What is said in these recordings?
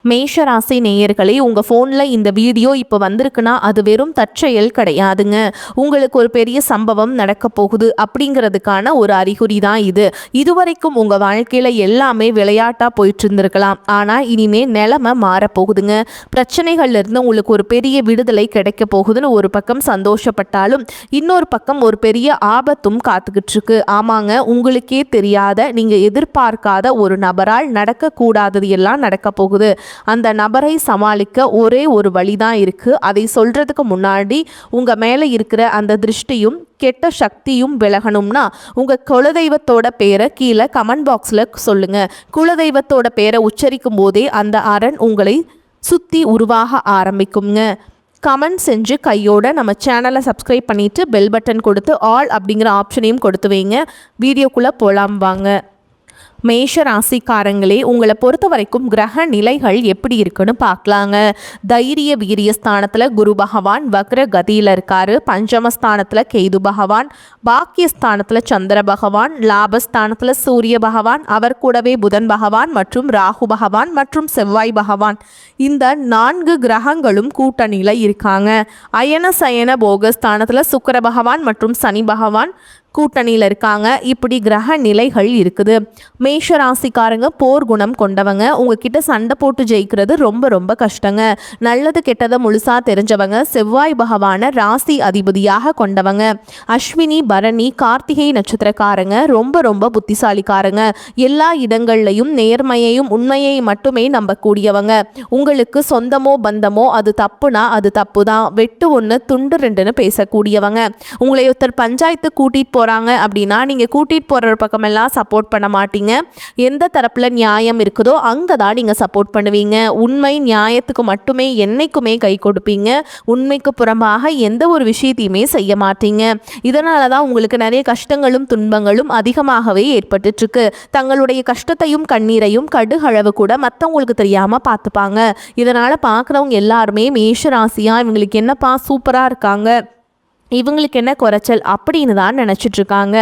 மேஷராசி நேயர்களே, உங்கள் ஃபோனில் இந்த வீடியோ இப்போ வந்திருக்குன்னா அது வெறும் தற்செயல் கிடையாதுங்க. உங்களுக்கு ஒரு பெரிய சம்பவம் நடக்க போகுது அப்படிங்கிறதுக்கான ஒரு அறிகுறி தான் இது. இதுவரைக்கும் உங்கள் வாழ்க்கையில் எல்லாமே விளையாட்டாக போயிட்டு இருந்திருக்கலாம். ஆனால் இனிமே நிலைமை மாறப்போகுதுங்க. பிரச்சனைகள்லேருந்து உங்களுக்கு ஒரு பெரிய விடுதலை கிடைக்க போகுதுன்னு ஒரு பக்கம் சந்தோஷப்பட்டாலும் இன்னொரு பக்கம் ஒரு பெரிய ஆபத்தும் காத்துக்கிட்டு இருக்கு. ஆமாங்க, உங்களுக்கே தெரியாத நீங்கள் எதிர்பார்க்காத ஒரு நபரால் நடக்கக்கூடாதது எல்லாம் நடக்க போகுது. அந்த நபரை சமாளிக்க ஒரே ஒரு வழிதான் இருக்கு. அதை சொல்றதுக்கு முன்னாடி உங்க மேல இருக்கிற அந்த திருஷ்டியும் கெட்ட சக்தியும் விலகணும்னா உங்க குலதெய்வத்தோட பேரை கீழே கமெண்ட் பாக்ஸ்ல சொல்லுங்க. குலதெய்வத்தோட பேரை உச்சரிக்கும் போதே அந்த அரண் உங்களை சுத்தி உருவாக ஆரம்பிக்குங்க. கமெண்ட் செஞ்சு கையோட நம்ம சேனலை சப்ஸ்கிரைப் பண்ணிட்டு பெல் பட்டன் கொடுத்து ஆல் அப்படிங்கிற ஆப்ஷனையும் கொடுத்து வைங்க. வீடியோக்குள்ளே போகலாம் வாங்க. மேஷ ராசிக்காரங்களே, உங்களை பொறுத்த வரைக்கும் கிரக நிலைகள் எப்படி இருக்குன்னு பார்க்கலாங்க. தைரிய வீரியஸ்தானத்தில் குரு பகவான் வக்ர கதியில் இருக்காரு. பஞ்சமஸ்தானத்தில் கேது பகவான், பாக்கியஸ்தானத்தில் சந்திர பகவான், லாபஸ்தானத்தில் சூரிய பகவான், அவர் கூடவே புதன் பகவான் மற்றும் ராகு பகவான் மற்றும் செவ்வாய் பகவான், இந்த 4 கிரகங்களும் கூட்டணியில் இருக்காங்க. அயன சயன போகஸ்தானத்தில் சுக்கிர பகவான் மற்றும் சனி பகவான் கூட்டணியில் இருக்காங்க. இப்படி கிரக நிலைகள் இருக்குது. மேஷ ராசிக்காரங்க போர் குணம் கொண்டவங்க. உங்ககிட்ட சண்டை போட்டு ஜெயிக்கிறது ரொம்ப ரொம்ப கஷ்டங்க. நல்லது கெட்டதை முழுசா தெரிஞ்சவங்க. செவ்வாய் பகவான ராசி அதிபதியாக கொண்டவங்க. அஸ்வினி பரணி கார்த்திகை நட்சத்திரக்காரங்க ரொம்ப ரொம்ப புத்திசாலிக்காரங்க. எல்லா இடங்கள்லையும் நேர்மையையும் உண்மையை மட்டுமே நம்பக்கூடியவங்க. உங்களுக்கு சொந்தமோ பந்தமோ அது தப்புனா அது தப்பு தான், வெட்டு ஒன்று துண்டு ரெண்டுன்னு பேசக்கூடியவங்க. உங்களை ஒருத்தர் பஞ்சாயத்து கூட்டிட்டு போகிறாங்க அப்படின்னா நீங்கள் கூட்டிகிட்டு போகிற பக்கமெல்லாம் சப்போர்ட் பண்ண மாட்டீங்க. எந்த தரப்பில் நியாயம் இருக்குதோ அங்கே தான் நீங்கள் சப்போர்ட் பண்ணுவீங்க. உண்மை நியாயத்துக்கு மட்டுமே என்னைக்குமே கை கொடுப்பீங்க. உண்மைக்கு புறம்பாக எந்த ஒரு விஷயத்தையுமே செய்ய மாட்டீங்க. இதனால தான் உங்களுக்கு நிறைய கஷ்டங்களும் துன்பங்களும் அதிகமாகவே ஏற்பட்டுருக்கு. தங்களுடைய கஷ்டத்தையும் கண்ணீரையும் கடுகளவு கூட மற்றவங்களுக்கு தெரியாமல் பார்த்துப்பாங்க. இதனால் பார்க்குறவங்க எல்லாருமே மேஷ ராசியாக இவங்களுக்கு என்னப்பா சூப்பராக இருக்காங்க, இவங்களுக்கு என்ன குறைச்சல் அப்படின்னு தான் நினச்சிட்ருக்காங்க.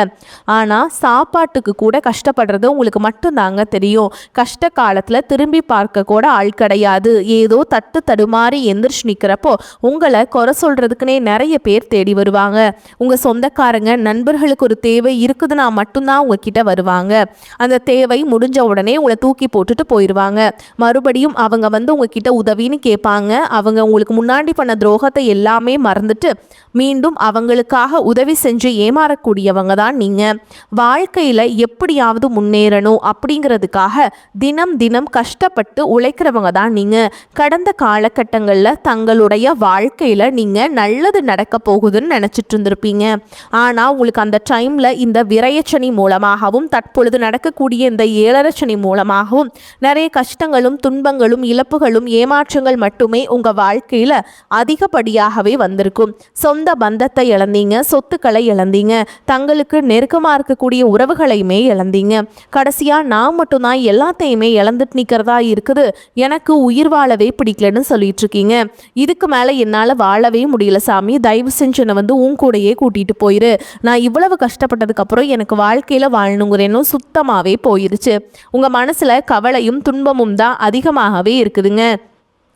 ஆனால் சாப்பாட்டுக்கு கூட கஷ்டப்படுறது உங்களுக்கு மட்டும்தாங்க தெரியும். கஷ்ட காலத்தில் திரும்பி பார்க்க கூட ஆள் கிடையாது. ஏதோ தட்டு தடுமாறி எந்திரிச்சு நிற்கிறப்போ உங்களை குறை சொல்கிறதுக்குனே நிறைய பேர் தேடி வருவாங்க. உங்கள் சொந்தக்காரங்க நண்பர்களுக்கு ஒரு தேவை இருக்குதுன்னா மட்டும்தான் உங்ககிட்ட வருவாங்க. அந்த தேவை முடிஞ்ச உடனே உங்களை தூக்கி போட்டுட்டு போயிடுவாங்க. மறுபடியும் அவங்க வந்து உங்ககிட்ட உதவின்னு கேட்பாங்க. அவங்க உங்களுக்கு முன்னாடி பண்ண துரோகத்தை எல்லாமே மறந்துட்டு மீண்டும் அவங்களுக்காக உதவி செஞ்சு ஏமாறக்கூடியவங்க தான் நீங்கள். வாழ்க்கையில் எப்படியாவது முன்னேறணும் அப்படிங்கிறதுக்காக தினம் தினம் கஷ்டப்பட்டு உழைக்கிறவங்க தான் நீங்கள். கடந்த காலகட்டங்களில் தங்களுடைய வாழ்க்கையில் நீங்கள் நல்லது நடக்க போகுதுன்னு நினச்சிட்டு இருந்திருப்பீங்க. ஆனால் உங்களுக்கு அந்த டைமில் இந்த விரயச்சனி மூலமாகவும் தற்பொழுது நடக்கக்கூடிய இந்த ஏழரச்சனி மூலமாகவும் நிறைய கஷ்டங்களும் துன்பங்களும் இழப்புகளும் ஏமாற்றங்கள் மட்டுமே உங்கள் வாழ்க்கையில் அதிகப்படியாகவே வந்திருக்கும். சொந்த பந்தத்தை இழந்தீங்க, சொத்துக்களை இழந்தீங்க, தங்களுக்கு நெருக்கமாக இருக்கக்கூடிய உறவுகளையுமே இழந்தீங்க. கடைசியாக நான் மட்டும்தான் எல்லாத்தையுமே இழந்துட்டு நிற்கிறதா இருக்குது, எனக்கு உயிர் வாழவே பிடிக்கலன்னு சொல்லிட்டு இருக்கீங்க. இதுக்கு மேலே என்னால் வாழவே முடியல சாமி, தயவு செஞ்சு என்னை வந்து உன் கூடையே கூட்டிகிட்டு போயிரு. நான் இவ்வளவு கஷ்டப்பட்டதுக்கப்புறம் எனக்கு வாழ்க்கையில் வாழணுங்கிறேன்னு சுத்தமாகவே போயிருச்சு. உங்கள் மனசில் கவலையும் துன்பமும் தான் அதிகமாகவே இருக்குதுங்க.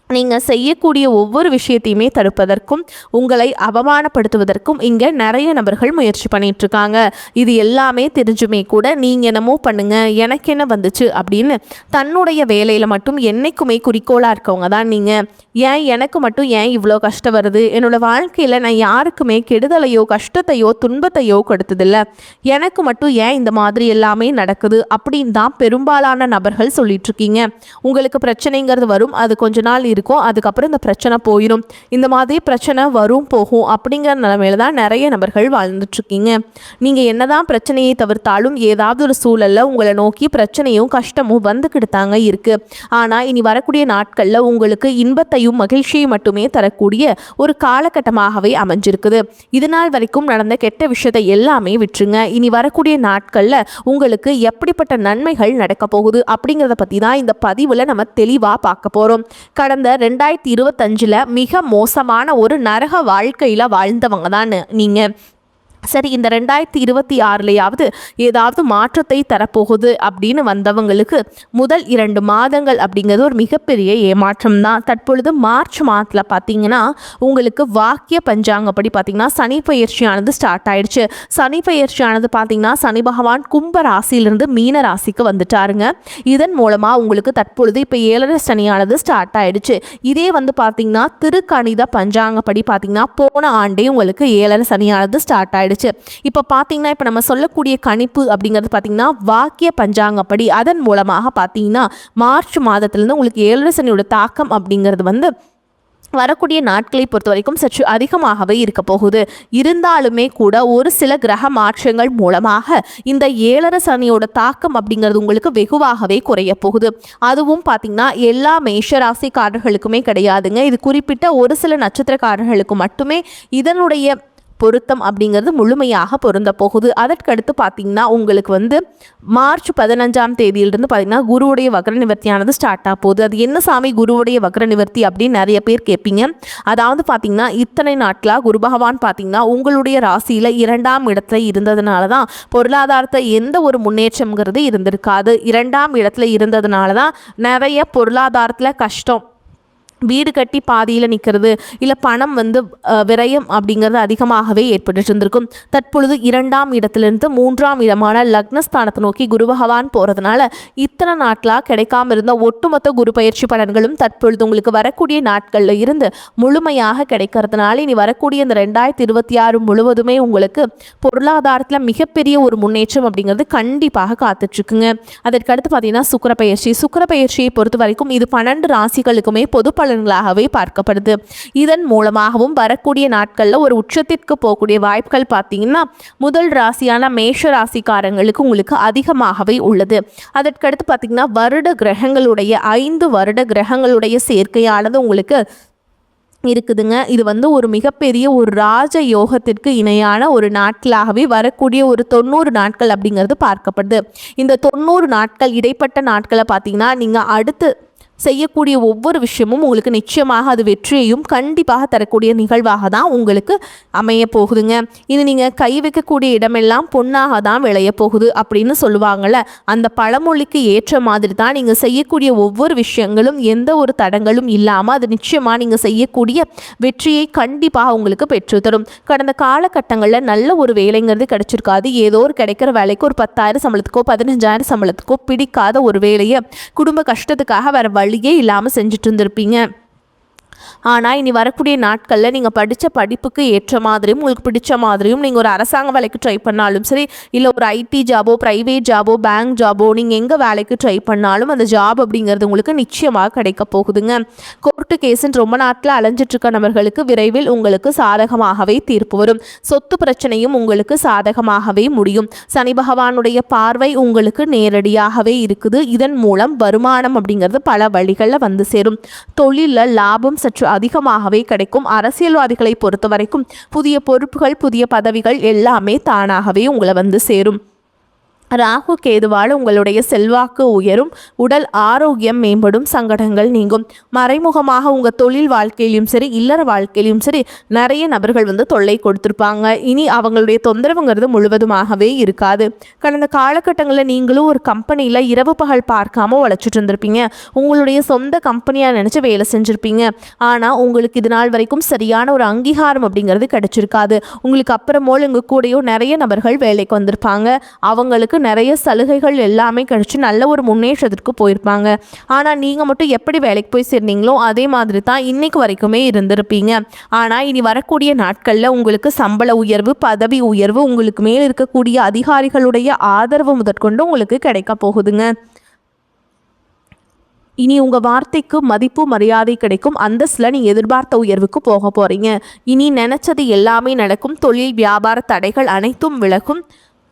நீங்கள் செய்யக்கூடிய ஒவ்வொரு விஷயத்தையுமே தடுப்பதற்கும் உங்களை அவமானப்படுத்துவதற்கும் இங்கே நிறைய நபர்கள் முயற்சி பண்ணிகிட்ருக்காங்க. இது எல்லாமே தெரிஞ்சுமே கூட நீங்கள் என்னமோ பண்ணுங்க எனக்கு என்ன வந்துச்சு அப்படின்னு தன்னுடைய வேலையில் மட்டும் என்றைக்குமே குறிக்கோளாக இருக்கவங்க தான் நீங்கள். ஏன் எனக்கு மட்டும் ஏன் இவ்வளோ கஷ்டம் வருது, என்னோடய வாழ்க்கையில் நான் யாருக்குமே கெடுதலையோ கஷ்டத்தையோ துன்பத்தையோ கொடுத்ததில்ல, எனக்கு மட்டும் ஏன் இந்த மாதிரி எல்லாமே நடக்குது அப்படின்னு தான் பெரும்பாலான நபர்கள் சொல்லிகிட்ருக்கீங்க. உங்களுக்கு பிரச்சனைங்கிறது வரும், அது கொஞ்ச நாள் இருக்கும், அதுக்கப்புறம் இந்த பிரச்சனை போயிடும். இந்த மாதிரி பிரச்சனை வரும் போகும் அப்படிங்கிற நிலைமையில தான் நிறைய நபர்கள் வாழ்ந்துட்டுருக்கீங்க. நீங்கள் என்னதான் பிரச்சனையை தவிர்த்தாலும் ஏதாவது ஒரு சூழலில் உங்களை நோக்கி பிரச்சனையும் கஷ்டமும் வந்துக்கிட்டுதாங்க இருக்குது. ஆனால் இனி வரக்கூடிய நாட்களில் உங்களுக்கு இன்பத்தையும் மகிழ்ச்சியும் மட்டுமே தரக்கூடிய ஒரு காலகட்டமாகவே அமைஞ்சிருக்குது. இது நாள் வரைக்கும் நடந்த கெட்ட விஷயத்தை எல்லாமே விட்டுருங்க. இனி வரக்கூடிய நாட்களில் உங்களுக்கு எப்படிப்பட்ட நன்மைகள் நடக்க போகுது அப்படிங்கிறத பற்றி தான் இந்த பதிவில் நம்ம தெளிவாக பார்க்க போகிறோம். கடந்த 2025 மிக மோசமான ஒரு நரக வாழ்க்கையில் வாழ்ந்தவங்க தான் நீங்கள். சரி, இந்த 2026லையாவது ஏதாவது மாற்றத்தை தரப்போகுது அப்படின்னு வந்தவங்களுக்கு முதல் 2 மாதங்கள் அப்படிங்கிறது ஒரு மிகப்பெரிய ஏமாற்றம் தான். தற்பொழுது மார்ச் மாதத்தில் பார்த்தீங்கன்னா உங்களுக்கு வாக்கிய பஞ்சாங்கப்படி பார்த்தீங்கன்னா சனி பயிற்சியானது ஸ்டார்ட் ஆயிடுச்சு. சனி பயிற்சியானது பார்த்தீங்கன்னா சனி பகவான் கும்ப ராசியிலிருந்து மீன ராசிக்கு வந்துட்டாருங்க. இதன் மூலமாக உங்களுக்கு தற்பொழுது இப்போ 7 சனியானது ஸ்டார்ட் ஆயிடுச்சு. இதே வந்து பார்த்தீங்கன்னா திருக்கணித பஞ்சாங்கப்படி பார்த்தீங்கன்னா போன ஆண்டே உங்களுக்கு 7 சனியானது ஸ்டார்ட் ஆயிடுச்சு. இப்போ பார்த்தீங்கன்னா இப்போ நம்ம சொல்லக்கூடிய கணிப்பு அப்படிங்கிறது பார்த்தீங்கன்னா வாக்கிய பஞ்சாங்கப்படி அதன் மூலமாக பார்த்தீங்கன்னா மார்ச் மாதத்திலிருந்து உங்களுக்கு 7 சனியோட தாக்கம் அப்படிங்கிறது வந்து வரக்கூடிய நாட்களை பொறுத்த வரைக்கும் சற்று அதிகமாகவே இருக்க போகுது. இருந்தாலுமே கூட ஒரு சில கிரக மாற்றங்கள் மூலமாக இந்த 7 சனியோட தாக்கம் அப்படிங்கிறது உங்களுக்கு வெகுவாகவே குறைய போகுது. அதுவும் பார்த்தீங்கன்னா எல்லா மேஷராசிக்காரர்களுக்குமே கிடையாதுங்க. இது குறிப்பிட்ட ஒரு சில நட்சத்திரக்காரர்களுக்கு மட்டுமே இதனுடைய பொருத்தம் அப்படிங்கிறது முழுமையாக பொருந்த போகுது. அதற்கடுத்து பார்த்தீங்கன்னா உங்களுக்கு வந்து மார்ச் 15ஆம் தேதியிலிருந்து பார்த்தீங்கன்னா குருவுடைய வக்ர நிவர்த்தியானது ஸ்டார்ட் ஆக போகுது. அது என்ன சாமி குருவுடைய வக்ர நிவர்த்தி அப்படின்னு நிறைய பேர் கேட்பீங்க. அதாவது பார்த்தீங்கன்னா இத்தனை நாட்களாக குரு பகவான் பார்த்தீங்கன்னா உங்களுடைய ராசியில் 2ஆம் இடத்துல இருந்ததுனால தான் பொருளாதாரத்தை எந்த ஒரு முன்னேற்றம்ங்கிறது இருந்திருக்காது. 2ஆம் இடத்துல இருந்ததுனால தான் நிறைய பொருளாதாரத்தில் கஷ்டம், வீடு கட்டி பாதியில் நிற்கிறது, இல்லை பணம் வந்து விரயம் அப்படிங்கிறது அதிகமாகவே ஏற்பட்டு இருந்திருக்கும். தற்பொழுது 2ஆம் இடத்திலிருந்து 3ஆம் இடமான லக்னஸ்தானத்தை நோக்கி குரு பகவான் போகிறதுனால இத்தனை நாட்களாக கிடைக்காம இருந்த ஒட்டுமொத்த குரு பயிற்சி பலன்களும் தற்பொழுது உங்களுக்கு வரக்கூடிய நாட்களில் இருந்து முழுமையாக கிடைக்கிறதுனால இனி வரக்கூடிய இந்த 2026 முழுவதுமே உங்களுக்கு பொருளாதாரத்தில் மிகப்பெரிய ஒரு முன்னேற்றம் அப்படிங்கிறது கண்டிப்பாக காத்துட்ருக்குங்க. அதற்கடுத்து பார்த்தீங்கன்னா சுக்கிர பயிற்சியை பொறுத்த வரைக்கும் இது 12 ராசிகளுக்குமே பொது பலன்களாகவே பார்க்கப்படுது. இதன் மூலமாகவும் வரக்கூடிய நாட்களில் ஒரு உச்சத்திற்கு போகக்கூடிய வாய்ப்புகள் பார்த்தீங்கன்னா முதல் ராசியான மேஷ ராசிக்காரங்களுக்கு உங்களுக்கு அதிகமாகவே உள்ளது. அதற்கடுத்து பார்த்தீங்கன்னா வருட கிரகங்களுடைய 5 வருட கிரகங்களுடைய சேர்க்கையானது உங்களுக்கு இருக்குதுங்க. இது வந்து ஒரு மிகப்பெரிய ஒரு ராஜ யோகத்திற்கு இணையான ஒரு நாட்களாகவே வரக்கூடிய ஒரு 90 நாட்கள் அப்படிங்கிறது பார்க்கப்படுது. இந்த 90 நாட்கள் இடைப்பட்ட நாட்களை பார்த்தீங்கன்னா நீங்கள் அடுத்து செய்யக்கூடிய ஒவ்வொரு விஷயமும் உங்களுக்கு நிச்சயமாக அது வெற்றியையும் கண்டிப்பாக தரக்கூடிய நிகழ்வாக தான் உங்களுக்கு அமைய போகுதுங்க. இது நீங்கள் கை வைக்கக்கூடிய இடமெல்லாம் பொன்னாக தான் விளைய போகுது அப்படின்னு சொல்லுவாங்கள்ல, அந்த பழமொழிக்கு ஏற்ற மாதிரி தான் நீங்கள் செய்யக்கூடிய ஒவ்வொரு விஷயங்களும் எந்த ஒரு தடங்களும் இல்லாமல் அது நிச்சயமாக நீங்கள் செய்யக்கூடிய வெற்றியை கண்டிப்பாக உங்களுக்கு பெற்றுத்தரும். கடந்த காலகட்டங்களில் நல்ல ஒரு வேலைங்கிறது கிடைச்சிருக்காது. ஏதோ ஒரு கிடைக்கிற வேலைக்கு ஒரு 10,000 சம்பளத்துக்கோ 15,000 சம்பளத்துக்கோ பிடிக்காத ஒரு வேலையை குடும்ப கஷ்டத்துக்காக வேறு வழியே இல்லாமல் செஞ்சுட்டு இருந்திருப்பீங்க. ஆனால் இனி வரக்கூடிய நாட்களில் நீங்கள் படித்த படிப்புக்கு ஏற்ற மாதிரியும் உங்களுக்கு பிடிச்ச மாதிரியும் நீங்கள் ஒரு அரசாங்க வேலைக்கு ட்ரை பண்ணாலும் சரி, இல்லை ஒரு ஐடி ஜாபோ ப்ரைவேட் ஜாபோ பேங்க் ஜாபோ நீங்கள் எங்கே வேலைக்கு ட்ரை பண்ணாலும் அந்த ஜாப் அப்படிங்கிறது உங்களுக்கு நிச்சயமாக கிடைக்க போகுதுங்க. கோர்ட்டு கேஸுன்னு ரொம்ப நாட்டில் அலைஞ்சிட்ருக்க நபர்களுக்கு விரைவில் உங்களுக்கு சாதகமாகவே தீர்ப்பு வரும். சொத்து பிரச்சனையும் உங்களுக்கு சாதகமாகவே முடியும். சனி பகவானுடைய பார்வை உங்களுக்கு நேரடியாகவே இருக்குது. இதன் மூலம் வருமானம் அப்படிங்கிறது பல வழிகளில் வந்து சேரும். தொழிலில் லாபம் சற்று அதிகமாகவே கிடைக்கும். அரசியல்வாதிகளை பொறுத்த வரைக்கும் புதிய பொறுப்புகள் புதிய பதவிகள் எல்லாமே தானாகவே உங்களை வந்து சேரும். ராகு கேதுவால் உங்களுடைய செல்வாக்கு உயரும், உடல் ஆரோக்கியம் மேம்படும், சங்கடங்கள் நீங்கும். மறைமுகமாக உங்கள் தொழில் வாழ்க்கையிலும் சரி இல்லற வாழ்க்கையிலும் சரி நிறைய நபர்கள் வந்து தொல்லை கொடுத்துருப்பாங்க. இனி அவங்களுடைய தொந்தரவுங்கிறது முழுவதுமாகவே இருக்காது. கடந்த காலகட்டங்களில் நீங்களும் ஒரு கம்பெனியில் இரவு பகல் பார்க்காம உழைச்சிட்டு இருந்திருப்பீங்க. உங்களுடைய சொந்த கம்பெனியாக நினச்சி வேலை செஞ்சுருப்பீங்க. ஆனால் உங்களுக்கு இது நாள் வரைக்கும் சரியான ஒரு அங்கீகாரம் அப்படிங்கிறது கிடைச்சிருக்காது. உங்களுக்கு அப்புறமோல் உங்கள் கூடயோ நிறைய நபர்கள் வேலைக்கு வந்திருப்பாங்க. அவங்களுக்கு நிறைய சலுகைகள் எல்லாமே கிடைச்சி நல்ல ஒரு முன்னேற்றத்திற்கு போயிருப்பாங்க. ஆனால் நீங்கள் மட்டும் எப்படி வேலைக்கு போய் சேர்ந்தீங்களோ அதே மாதிரி தான் இன்னைக்கு வரைக்குமே இருந்திருப்பீங்க. ஆனால் இனி வரக்கூடிய நாட்களில் உங்களுக்கு சம்பள உயர்வு பதவி உயர்வு உங்களுக்கு மேல் இருக்கக்கூடிய அதிகாரிகளுடைய ஆதரவு முதற்கொண்டு உங்களுக்கு கிடைக்க போகுதுங்க. இனி உங்கள் வார்த்தைக்கு மதிப்பு மரியாதை கிடைக்கும். அந்தஸ்தில் நீங்கள் எதிர்பார்த்த உயர்வுக்கு போக போகிறீங்க. இனி நினச்சது எல்லாமே நடக்கும். தொழில் வியாபார தடைகள் அனைத்தும் விலகும்.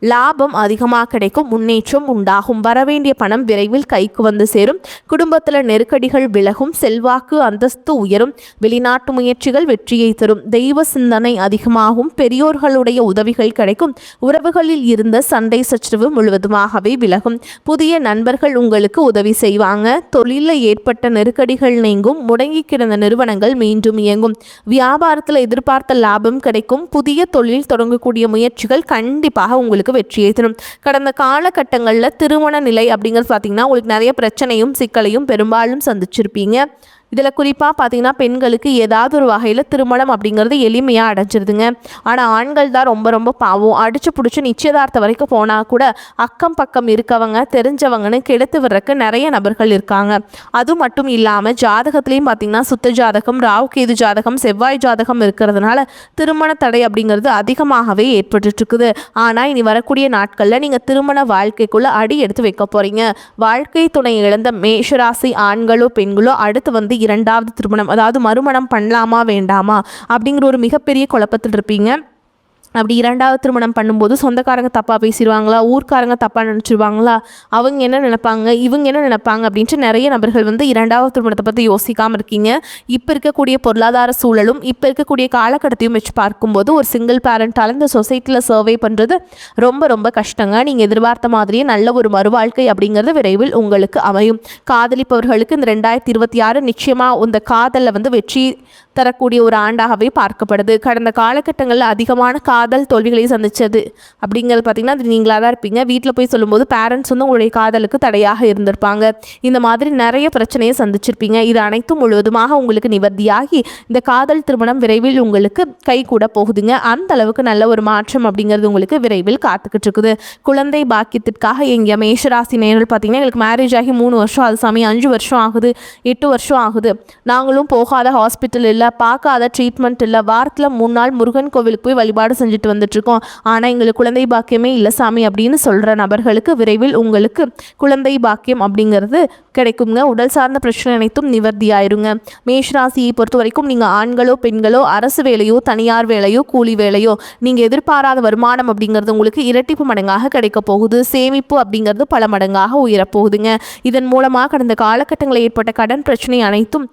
லாபம் அதிகமாக கிடைக்கும், முன்னேற்றம் உண்டாகும், வரவேண்டிய பணம் விரைவில் கைக்கு வந்து சேரும், குடும்பத்தில் நெருக்கடிகள் விலகும், செல்வாக்கு அந்தஸ்து உயரும், வெளிநாட்டு முயற்சிகள் வெற்றியை தரும், தெய்வ சிந்தனை அதிகமாகும், பெரியோர்களுடைய உதவிகள் கிடைக்கும், உறவுகளில் இருந்த சண்டை சச்சரவு முழுவதுமாகவே விலகும், புதிய நண்பர்கள் உங்களுக்கு உதவி செய்வாங்க, தொழிலில் ஏற்பட்ட நெருக்கடிகள் நீங்கும், முடங்கி கிடந்த நிறுவனங்கள் மீண்டும் இயங்கும், வியாபாரத்தில் எதிர்பார்த்த லாபம் கிடைக்கும், புதிய தொழில் தொடங்கக்கூடிய முயற்சிகள் கண்டிப்பாக உங்களுக்கு வெற்றியை தரும். கடந்த காலகட்டங்களில் திருமண நிலை அப்படிங்கிறது பார்த்தீங்கன்னா உங்களுக்கு நிறைய பிரச்சனையும் சிக்கலையும் பெரும்பாலும் சந்திச்சிருப்பீங்க. இதில் குறிப்பாக பார்த்தீங்கன்னா பெண்களுக்கு ஏதாவது ஒரு வகையில் திருமணம் அப்படிங்கிறது எளிமையாக அடைஞ்சிருதுங்க. ஆனால் ஆண்கள் தான் ரொம்ப ரொம்ப பாவம். அடிச்சு பிடிச்சி நிச்சயதார்த்தம் வரைக்கும் போனால் கூட அக்கம் பக்கம் இருக்கவங்க தெரிஞ்சவங்கன்னு கெடுத்து விடுறக்கு நிறைய நபர்கள் இருக்காங்க. அது மட்டும் இல்லாமல் ஜாதகத்துலேயும் பார்த்தீங்கன்னா சுத்த ஜாதகம், ராகு கேது ஜாதகம், செவ்வாய் ஜாதகம் இருக்கிறதுனால திருமண தடை அப்படிங்கிறது அதிகமாகவே ஏற்பட்டுருக்குது. ஆனால் இனி வரக்கூடிய நாட்களில் நீங்கள் திருமண வாழ்க்கைக்குள்ளே அடி எடுத்து வைக்க போகிறீங்க. வாழ்க்கை துணை இழந்த மேஷராசி ஆண்களோ பெண்களோ அடுத்து இரண்டாவது திருமணம், அதாவது மறுமணம் பண்ணலாமா வேண்டாமா அப்படிங்கிற ஒரு மிகப்பெரிய குழப்பத்தில் இருப்பீங்க. அப்படி இரண்டாவது திருமணம் பண்ணும்போது சொந்தக்காரங்க தப்பாக பேசிடுவாங்களா, ஊர்க்காரங்க தப்பாக நினச்சிடுவாங்களா, அவங்க என்ன நினைப்பாங்க, இவங்க என்ன நினைப்பாங்க அப்படின்ட்டு நிறைய நபர்கள் இரண்டாவது திருமணத்தை பற்றி யோசிக்காமல் இருக்கீங்க. இப்போ இருக்கக்கூடிய பொருளாதார சூழலும் இப்போ இருக்கக்கூடிய காலகட்டத்தையும் வச்சு பார்க்கும்போது ஒரு சிங்கிள் பேரண்டால் இந்த சொசைட்டியில் சர்வே பண்ணுறது ரொம்ப ரொம்ப கஷ்டங்க. நீங்கள் எதிர்பார்த்த மாதிரியே நல்ல ஒரு மறுவாழ்க்கை அப்படிங்கிறது விரைவில் உங்களுக்கு அமையும். காதலிப்பவர்களுக்கு இந்த 2026 நிச்சயமாக இந்த காதலில் வெற்றி தரக்கூடிய ஒரு ஆண்டாகவே பார்க்கப்படுது. கடந்த காலகட்டங்களில் அதிகமான காதல் தோல்விகளை சந்திச்சது அப்படிங்கிறது பார்த்திங்கன்னா அது நீங்களாக தான் இருப்பீங்க. வீட்டில் போய் சொல்லும்போது பேரண்ட்ஸ் உங்களுடைய காதலுக்கு தடையாக இருந்திருப்பாங்க. இந்த மாதிரி நிறைய பிரச்சனையை சந்திச்சிருப்பீங்க. இது அனைத்தும் முழுவதுமாக உங்களுக்கு நிவர்த்தியாகி இந்த காதல் திருமணம் விரைவில் உங்களுக்கு கை கூட போகுதுங்க. அந்த அளவுக்கு நல்ல ஒரு மாற்றம் அப்படிங்கிறது உங்களுக்கு விரைவில் காத்துக்கிட்டு இருக்குது. குழந்தை பாக்கியத்திற்காக எங்கள் மேஷராசி நேயர்கள் பார்த்திங்கன்னா எங்களுக்கு மேரேஜ் ஆகி 3 வருஷம் அது சாமி 5 வருஷம் ஆகுது, 8 வருஷம் ஆகுது, நாங்களும் போகாத ஹாஸ்பிட்டல் இல்லை, பார்க்காத ட்ரீட்மெண்ட் இல்லை, வாரத்தில் 3 நாள் முருகன் கோவிலுக்கு போய் வழிபாடு செஞ்சுட்டு வந்துட்டுருக்கோம், ஆனால் எங்களுக்கு குழந்தை பாக்கியமே இல்லை சாமி அப்படின்னு சொல்கிற நபர்களுக்கு விரைவில் உங்களுக்கு குழந்தை பாக்கியம் அப்படிங்கிறது கிடைக்குங்க. உடல் சார்ந்த பிரச்சனை அனைத்தும் நிவர்த்தி ஆயிருங்க. மேஷராசியை பொறுத்த வரைக்கும் நீங்கள் ஆண்களோ பெண்களோ அரசு வேலையோ தனியார் வேலையோ கூலி வேலையோ நீங்கள் எதிர்பாராத வருமானம் அப்படிங்கிறது உங்களுக்கு இரட்டிப்பு மடங்காக கிடைக்க போகுது. சேமிப்பு அப்படிங்கிறது பல மடங்காக உயரப்போகுதுங்க. இதன் மூலமாக கடந்த காலகட்டங்களில் ஏற்பட்ட கடன் பிரச்சனை அனைத்தும்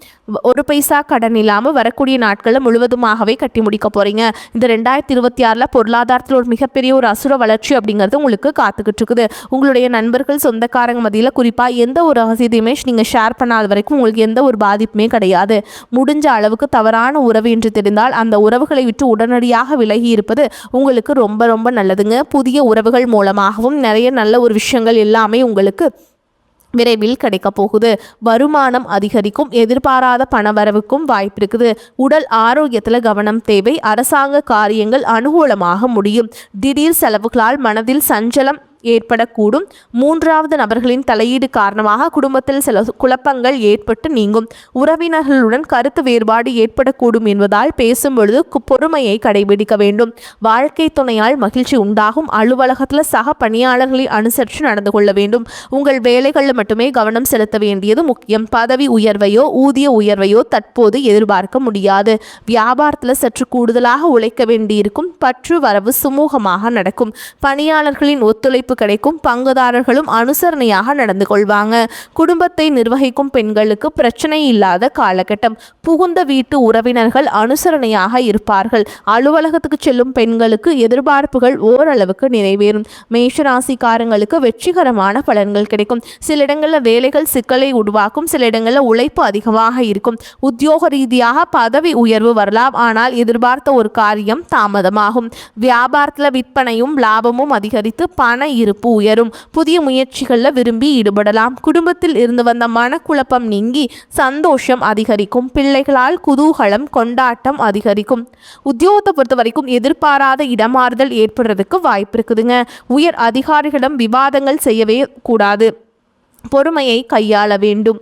ஒரு பைசா கடன் இல்லாமல் வரக்கூடிய நாட்களில் முழுவதுமாகவே கட்டி முடிக்க போகிறீங்க. இந்த 2026 பொருளாதாரத்தில் ஒரு மிகப்பெரிய ஒரு அசுர வளர்ச்சி அப்படிங்கிறது உங்களுக்கு காத்துக்கிட்டு இருக்குது. உங்களுடைய நண்பர்கள் சொந்தக்காரங்க மத்தியில் குறிப்பாக எந்த ஒரு ரகசியத்தையுமே நீங்கள் ஷேர் பண்ணாத வரைக்கும் உங்களுக்கு எந்த ஒரு பாதிப்புமே கிடையாது. முடிஞ்ச அளவுக்கு தவறான உறவு என்று தெரிந்தால் அந்த உறவுகளை விட்டு உடனடியாக விலகி இருப்பது உங்களுக்கு ரொம்ப ரொம்ப நல்லதுங்க. புதிய உறவுகள் மூலமாகவும் நிறைய நல்ல ஒரு விஷயங்கள் எல்லாமே உங்களுக்கு விரைவில் கிடைக்க போகுது. வருமானம் அதிகரிக்கும், எதிர்பாராத பணவரவுக்கும் வாய்ப்பு இருக்குது. உடல் ஆரோக்கியத்தில் கவனம் தேவை. அரசாங்க காரியங்கள் அனுகூலமாக முடியும். திடீர் செலவுகளால் மனதில் சஞ்சலம் ஏற்படக்கூடும். 3வது நபர்களின் தலையீடு காரணமாக குடும்பத்தில் சில குழப்பங்கள் ஏற்பட்டு நீங்கும். உறவினர்களுடன் கருத்து வேறுபாடு ஏற்படக்கூடும் என்பதால் பேசும் பொழுது பொறுமையை கடைபிடிக்க வேண்டும். வாழ்க்கை துணையால் மகிழ்ச்சி உண்டாகும். அலுவலகத்தில் சக பணியாளர்களை அனுசரித்து நடந்து கொள்ள வேண்டும். உங்கள் வேலைகளில் மட்டுமே கவனம் செலுத்த வேண்டியது முக்கியம். பதவி உயர்வையோ ஊதிய உயர்வையோ தற்போது எதிர்பார்க்க முடியாது. வியாபாரத்தில் சற்று கூடுதலாக உழைக்க வேண்டியிருக்கும். பற்று வரவு சுமூகமாக நடக்கும். பணியாளர்களின் ஒத்துழைப்பு கிடைக்கும். பங்குதாரர்களும் அனுசரணையாக நடந்து கொள்வாங்க. குடும்பத்தை நிர்வகிக்கும் பெண்களுக்கு பிரச்சனை இல்லாத காலகட்டம். புகுந்த வீட்டு உறவினர்கள் அனுசரணையாக இருப்பார்கள். அலுவலகத்துக்கு செல்லும் பெண்களுக்கு எதிர்பார்ப்புகள் ஓரளவுக்கு நிறைவேறும். மேஷராசிக்காரங்களுக்கு வெற்றிகரமான பலன்கள் கிடைக்கும். சில இடங்களில் வேலைகள் சிக்கலை உருவாக்கும். சில இடங்களில் உழைப்பு அதிகமாக இருக்கும். உத்தியோக ரீதியாக பதவி உயர்வு வரலாம். ஆனால் எதிர்பார்த்த ஒரு காரியம் தாமதமாகும். வியாபாரத்தில் விற்பனையும் லாபமும் அதிகரித்து பண இருப்பு உயரும். புதிய முயற்சிகளில் விரும்பி ஈடுபடலாம். குடும்பத்தில் இருந்து வந்த மனக்குழப்பம் நீங்கி சந்தோஷம் அதிகரிக்கும். பிள்ளைகளால் குதூகலம் கொண்டாட்டம் அதிகரிக்கும். உத்தியோகத்தை பொறுத்த வரைக்கும் எதிர்பாராத இடமாறுதல் ஏற்படுறதுக்கு வாய்ப்பு இருக்குதுங்க. உயர் அதிகாரிகளிடம் விவாதங்கள் செய்யவே கூடாது. பொறுமையை கையாள வேண்டும்.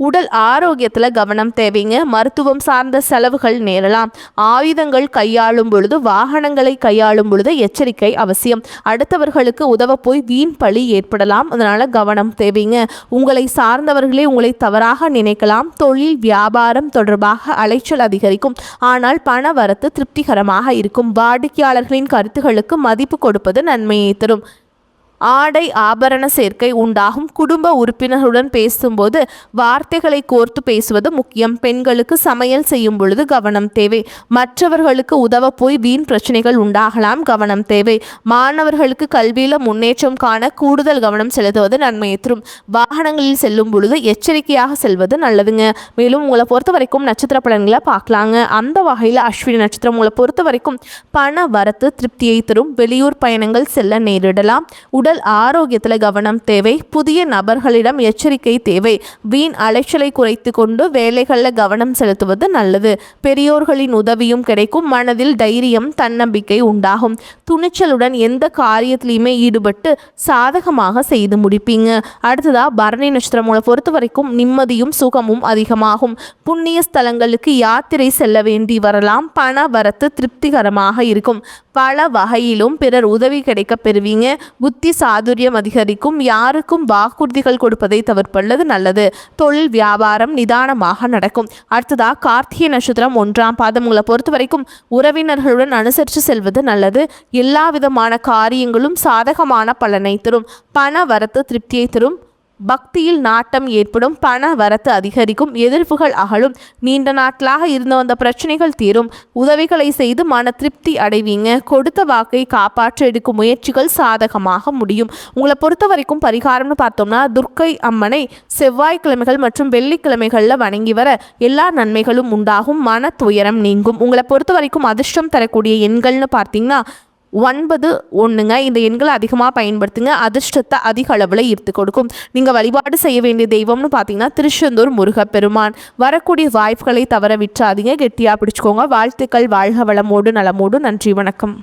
உடல் ஆரோக்கியத்தில் கவனம் தேவைங்க. மருத்துவம் சார்ந்த செலவுகள் நேரலாம். ஆயுதங்கள் கையாளும் பொழுது, வாகனங்களை கையாளும் பொழுது எச்சரிக்கை அவசியம். அடுத்தவர்களுக்கு உதவ போய் வீண் பழி ஏற்படலாம். அதனால கவனம் தேவைங்க. உங்களை சார்ந்தவர்களே உங்களை தவறாக நினைக்கலாம். தொழில் வியாபாரம் தொடர்பாக அலைச்சல் அதிகரிக்கும். ஆனால் பண வரத்து திருப்திகரமாக இருக்கும். வாடிக்கையாளர்களின் கருத்துகளுக்கு மதிப்பு கொடுப்பது நன்மையை தரும். ஆடை ஆபரண சேர்க்கை உண்டாகும். குடும்ப உறுப்பினருடன் பேசும்போது வார்த்தைகளை கோர்த்து பேசுவது முக்கியம். பெண்களுக்கு சமையல் செய்யும் பொழுது கவனம் தேவை. மற்றவர்களுக்கு உதவ போய் வீண் பிரச்சனைகள் உண்டாகலாம். கவனம் தேவை. மாணவர்களுக்கு கல்வியில் முன்னேற்றம் காண கூடுதல் கவனம் செலுத்துவது நன்மையை தரும். வாகனங்களில் செல்லும் பொழுது எச்சரிக்கையாக செல்வது நல்லதுங்க. மேலும் உங்களை பொறுத்த வரைக்கும் நட்சத்திர பலன்களை பார்க்கலாங்க. அந்த வகையில் அஸ்வினி நட்சத்திரம் உங்களை பொறுத்த வரைக்கும் பண வரத்து திருப்தியை தரும். வெளியூர் பயணங்கள் செல்ல நேரிடலாம். உடல் ஆரோக்கியத்தில் கவனம் தேவை. புதிய நபர்களிடம் எச்சரிக்கை தேவை. வீண் அலைச்சலை குறைத்து கொண்டு வேலைகளில் கவனம் செலுத்துவது நல்லது. பெரியோர்களின் உதவியும் கிடைக்கும். மனதில் தைரியம் தன்னம்பிக்கை உண்டாகும். துணிச்சலுடன் எந்த காரியத்திலையுமே ஈடுபட்டு சாதகமாக செய்து முடிப்பீங்க. அடுத்ததா பரணி நட்சத்திரம் பொறுத்த வரைக்கும் நிம்மதியும் சுகமும் அதிகமாகும். புண்ணிய ஸ்தலங்களுக்கு யாத்திரை செல்ல வேண்டி வரலாம். பண வரத்து திருப்திகரமாக இருக்கும். பல வகையிலும் பிறர் உதவி கிடைக்க பெறுவீங்க. புத்தி சாதுரியம் அதிகரிக்கும். யாருக்கும் வாக்குறுதிகள் கொடுப்பதை தவிர்ப்பது நல்லது. தொழில் வியாபாரம் நிதானமாக நடக்கும். அடுத்ததா கார்த்திகை நட்சத்திரம் 1ஆம் பாதம் உங்களை பொறுத்த வரைக்கும் உறவினர்களுடன் அனுசரித்து செல்வது நல்லது. எல்லா விதமான காரியங்களும் சாதகமான பலனை தரும். பண வரத்து திருப்தியை தரும். பக்தியில் நாட்டம் ஏற்படும். பண வரத்து அதிகரிக்கும். எதிர்ப்புகள் அகலும். நீண்ட நாட்களாக இருந்து வந்த பிரச்சனைகள் தீரும். உதவிகளை செய்து மன திருப்தி அடைவீங்க. கொடுத்த வாக்கை காப்பாற்ற எடுக்கும் முயற்சிகள் சாதகமாக முடியும். உங்களை பொறுத்த வரைக்கும் பரிகாரம்னு பார்த்தோம்னா துர்க்கை அம்மனை செவ்வாய்க்கிழமைகள் மற்றும் வெள்ளிக்கிழமைகளில் வணங்கி வர எல்லா நன்மைகளும் உண்டாகும். மன துயரம் நீங்கும். உங்களை பொறுத்த வரைக்கும் அதிர்ஷ்டம் தரக்கூடிய எண்கள்னு பார்த்தீங்கன்னா 9, 1ங்க. இந்த எண்களை அதிகமாக பயன்படுத்துங்க. அதிர்ஷ்டத்தை அதிக அளவில் ஈர்த்து கொடுக்கும். நீங்கள் வழிபாடு செய்ய வேண்டிய தெய்வம்னு பார்த்தீங்கன்னா திருச்செந்தூர் முருகப்பெருமான். வரக்கூடிய வாய்ப்புகளை தவற விட்டுறாதீங்க. கெட்டியாக பிடிச்சிக்கோங்க. வாழ்த்துக்கள். வாழ்க வளமோடு நலமோடு. நன்றி. வணக்கம்.